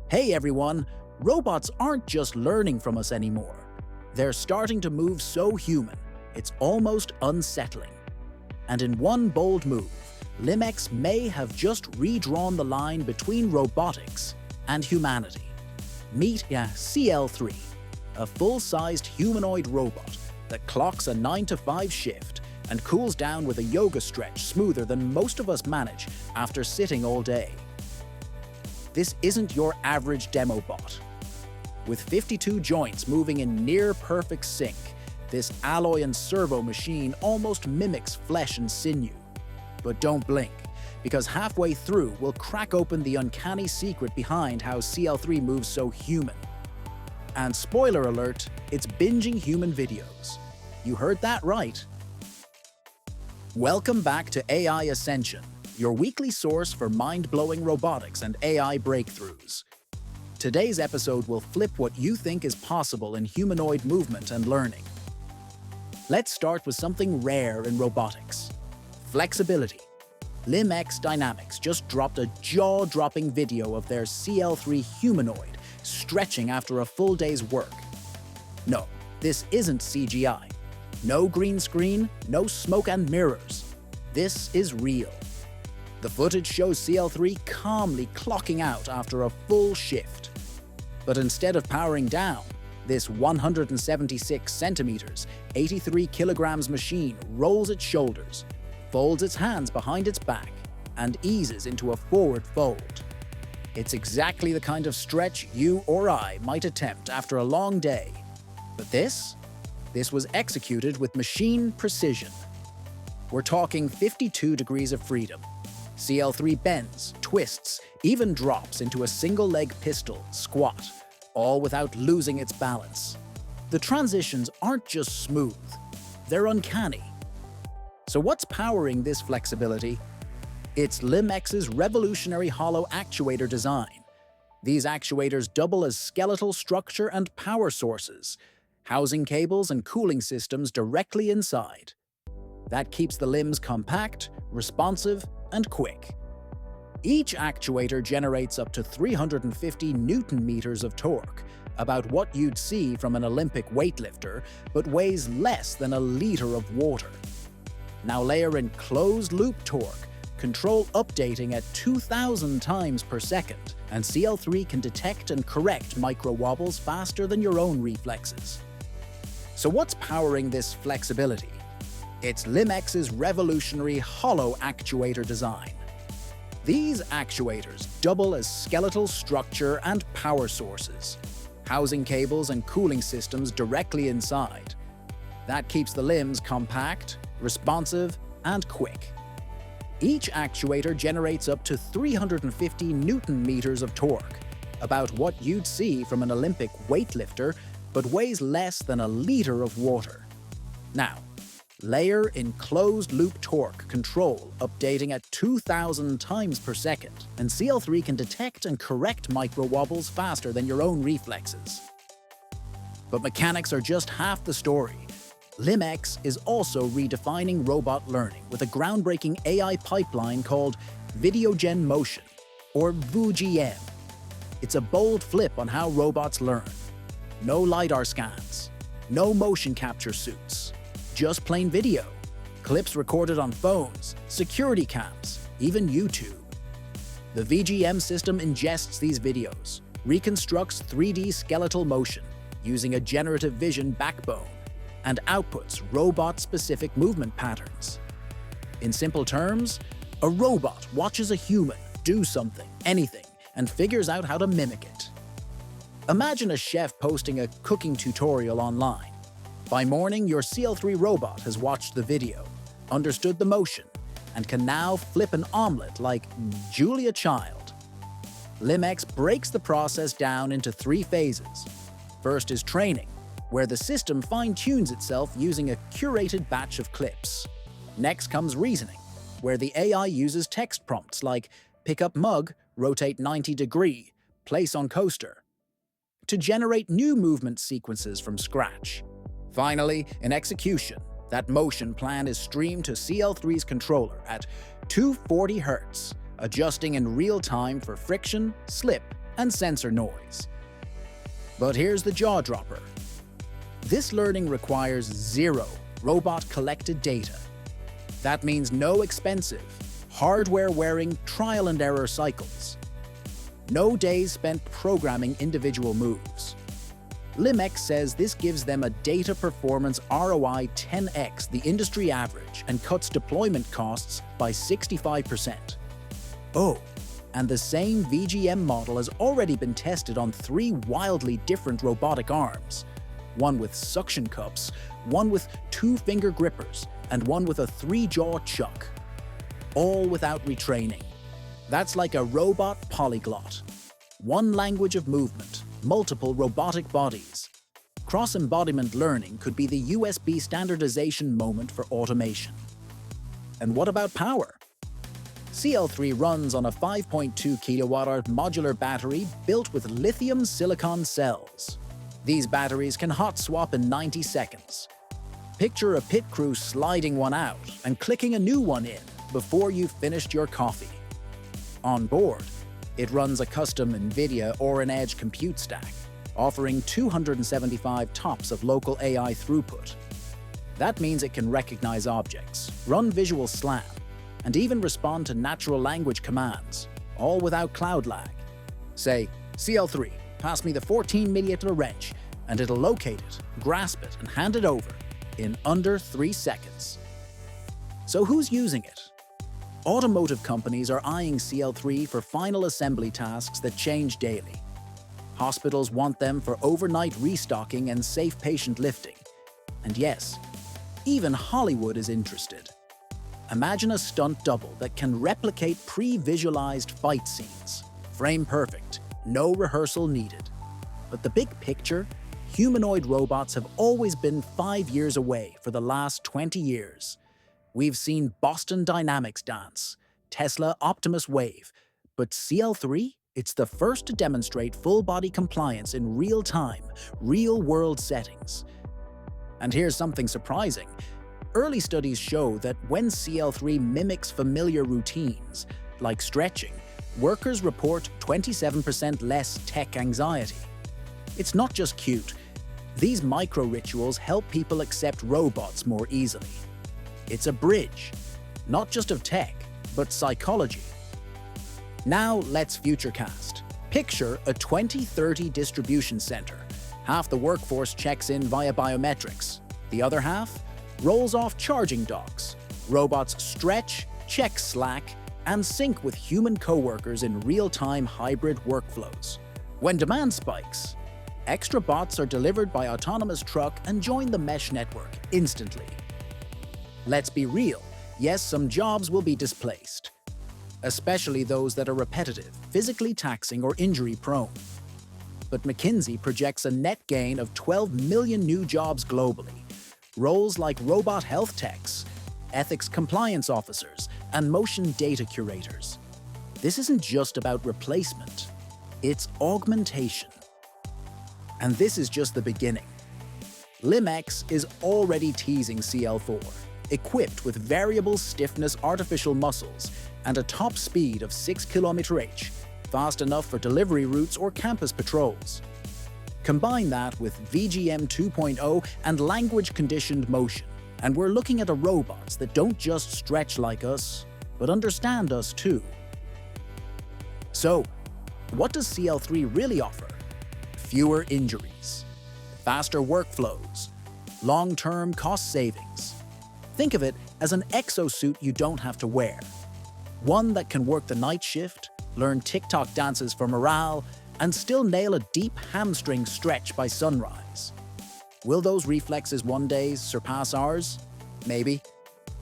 Hey everyone, robots aren't just learning from us anymore. They're starting to move so human, it's almost unsettling. And in one bold move, LimX may have just redrawn the line between robotics and humanity. Meet AI CL3, a full-sized humanoid robot that clocks a 9-to-5 shift and cools down with a yoga stretch smoother than most of us manage after sitting all day. This isn't your average demo bot. With 52 joints moving in near-perfect sync, this alloy and servo machine almost mimics flesh and sinew. But don't blink, because halfway through we'll crack open the uncanny secret behind how CL3 moves so human. And spoiler alert, it's binging human videos. You heard that right. Welcome back to AI Ascension, your weekly source for mind-blowing robotics and AI breakthroughs. Today's episode will flip what you think is possible in humanoid movement and learning. Let's start with something rare in robotics: flexibility. LimX Dynamics just dropped a jaw-dropping video of their CL3 humanoid stretching after a full day's work. No, this isn't CGI. No green screen, no smoke and mirrors. This is real. The footage shows CL3 calmly clocking out after a full shift. But instead of powering down, this 176 centimeters, 83 kilograms machine rolls its shoulders, folds its hands behind its back, and eases into a forward fold. It's exactly the kind of stretch you or I might attempt after a long day. But this was executed with machine precision. We're talking 52 degrees of freedom. CL3 bends, twists, even drops into a single-leg pistol, squat, all without losing its balance. The transitions aren't just smooth, they're uncanny. So what's powering this flexibility? It's LimX's revolutionary hollow actuator design. These actuators double as skeletal structure and power sources, housing cables and cooling systems directly inside. That keeps the limbs compact, responsive, and quick. Each actuator generates up to 350 Newton-meters of torque, about what you'd see from an Olympic weightlifter, but weighs less than a liter of water. Now layer in closed-loop torque, control updating at 2,000 times per second, and CL3 can detect and correct micro-wobbles faster than your own reflexes. So what's powering this flexibility? It's LimX's revolutionary hollow actuator design. These actuators double as skeletal structure and power sources, housing cables and cooling systems directly inside. That keeps the limbs compact, responsive, and quick. Each actuator generates up to 350 Newton-meters of torque, about what you'd see from an Olympic weightlifter, but weighs less than a liter of water. Now, layer in closed-loop torque control updating at 2,000 times per second, and CL3 can detect and correct micro-wobbles faster than your own reflexes. But mechanics are just half the story. LimX is also redefining robot learning with a groundbreaking AI pipeline called Videogen Motion, or VuGM. It's a bold flip on how robots learn. No LiDAR scans, no motion capture suits, just plain video, clips recorded on phones, security cams, even YouTube. The VGM system ingests these videos, reconstructs 3D skeletal motion using a generative vision backbone, and outputs robot-specific movement patterns. In simple terms, a robot watches a human do something, anything, and figures out how to mimic it. Imagine a chef posting a cooking tutorial online. By morning, your CL3 robot has watched the video, understood the motion, and can now flip an omelet like Julia Child. LimX breaks the process down into 3 phases. First is training, where the system fine-tunes itself using a curated batch of clips. Next comes reasoning, where the AI uses text prompts like pick up mug, rotate 90 degree, place on coaster, to generate new movement sequences from scratch. Finally, in execution, that motion plan is streamed to CL3's controller at 240 Hz, adjusting in real time for friction, slip, and sensor noise. But here's the jaw-dropper. This learning requires zero robot-collected data. That means no expensive, hardware-wearing trial-and-error cycles. No days spent programming individual moves. LimX says this gives them a data performance ROI 10x the industry average and cuts deployment costs by 65%. Oh, and the same VGM model has already been tested on 3 wildly different robotic arms. One with suction cups, one with 2-finger grippers, and one with a 3-jaw chuck. All without retraining. That's like a robot polyglot. One language of movement, multiple robotic bodies. Cross-embodiment learning could be the USB standardization moment for automation. And what about power? CL3 runs on a 5.2 kWh modular battery built with lithium silicon cells. These batteries can hot swap in 90 seconds. Picture a pit crew sliding one out and clicking a new one in before you've finished your coffee. On board, it runs a custom NVIDIA Orin Edge compute stack, offering 275 TOPS of local AI throughput. That means it can recognize objects, run visual SLAM, and even respond to natural language commands, all without cloud lag. Say, CL3, pass me the 14-millimeter wrench, and it'll locate it, grasp it, and hand it over in under 3 seconds. So who's using it? Automotive companies are eyeing CL3 for final assembly tasks that change daily. Hospitals want them for overnight restocking and safe patient lifting. And yes, even Hollywood is interested. Imagine a stunt double that can replicate pre-visualized fight scenes. Frame perfect, no rehearsal needed. But the big picture? Humanoid robots have always been 5 years away for the last 20 years. We've seen Boston Dynamics dance, Tesla Optimus Wave, but CL3? It's the first to demonstrate full-body compliance in real-time, real-world settings. And here's something surprising. Early studies show that when CL3 mimics familiar routines, like stretching, workers report 27% less tech anxiety. It's not just cute. These micro-rituals help people accept robots more easily. It's a bridge, not just of tech, but psychology. Now let's futurecast. Picture a 2030 distribution center. Half the workforce checks in via biometrics. The other half rolls off charging docks. Robots stretch, check Slack, and sync with human coworkers in real-time hybrid workflows. When demand spikes, extra bots are delivered by autonomous truck and join the mesh network instantly. Let's be real, yes, some jobs will be displaced, especially those that are repetitive, physically taxing, or injury-prone. But McKinsey projects a net gain of 12 million new jobs globally. Roles like robot health techs, ethics compliance officers, and motion data curators. This isn't just about replacement, it's augmentation. And this is just the beginning. LimX is already teasing CL4, equipped with variable stiffness artificial muscles and a top speed of 6 km/h, fast enough for delivery routes or campus patrols. Combine that with VGM 2.0 and language-conditioned motion, and we're looking at robots that don't just stretch like us, but understand us too. So, what does CL3 really offer? Fewer injuries, faster workflows, long-term cost savings. Think of it as an exosuit you don't have to wear. One that can work the night shift, learn TikTok dances for morale, and still nail a deep hamstring stretch by sunrise. Will those reflexes one day surpass ours? Maybe.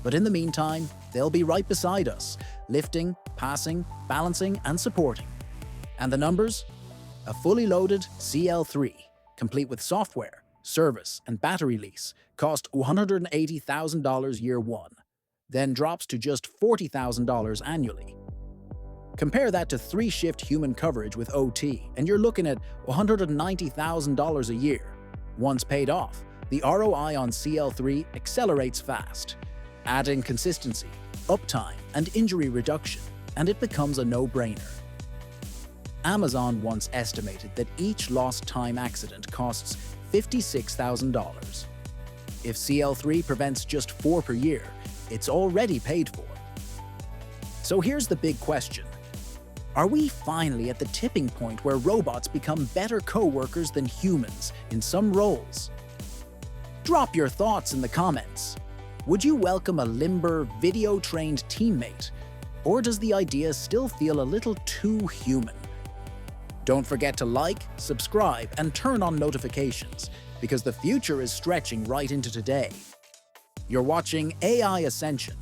But in the meantime, they'll be right beside us, lifting, passing, balancing, and supporting. And the numbers? A fully loaded CL3, complete with software, service, and battery lease, cost $180,000 year one, then drops to just $40,000 annually. Compare that to 3-shift human coverage with OT, and you're looking at $190,000 a year. Once paid off, the ROI on CL3 accelerates fast. Add in consistency, uptime, and injury reduction, and it becomes a no-brainer. Amazon once estimated that each lost time accident costs $56,000. If CL3 prevents just 4 per year, it's already paid for. So here's the big question. Are we finally at the tipping point where robots become better co-workers than humans in some roles? Drop your thoughts in the comments. Would you welcome a limber, video-trained teammate? Or does the idea still feel a little too human? Don't forget to like, subscribe, and turn on notifications, because the future is stretching right into today. You're watching AI Ascension,